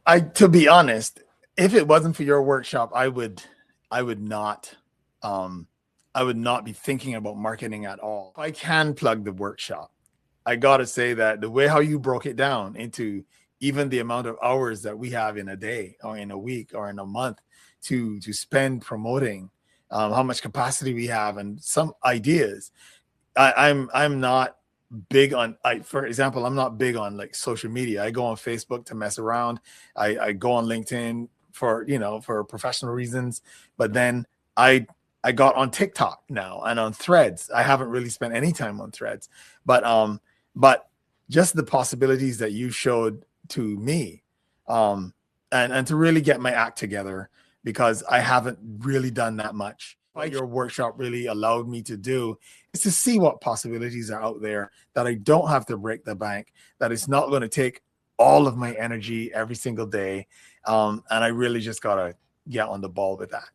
To be honest, if it wasn't for your workshop, I would not, um, I would not be thinking about marketing at all. If I can plug the workshop, I gotta say that the way how you broke it down into even the amount of hours that we have in a day or in a week or in a month to spend promoting, how much capacity we have and some ideas. I'm not big on, for example, I'm not big on like social media. I go on Facebook to mess around. I go on LinkedIn for, for professional reasons, but then I I got on TikTok now and on Threads. I haven't really spent any time on Threads, but just the possibilities that you showed to me, um and to really get my act together, because I haven't really done that much. What your workshop really allowed me to do is to see what possibilities are out there, that I don't have to break the bank, that it's not going to take all of my energy every single day. And I really just got to get on the ball with that.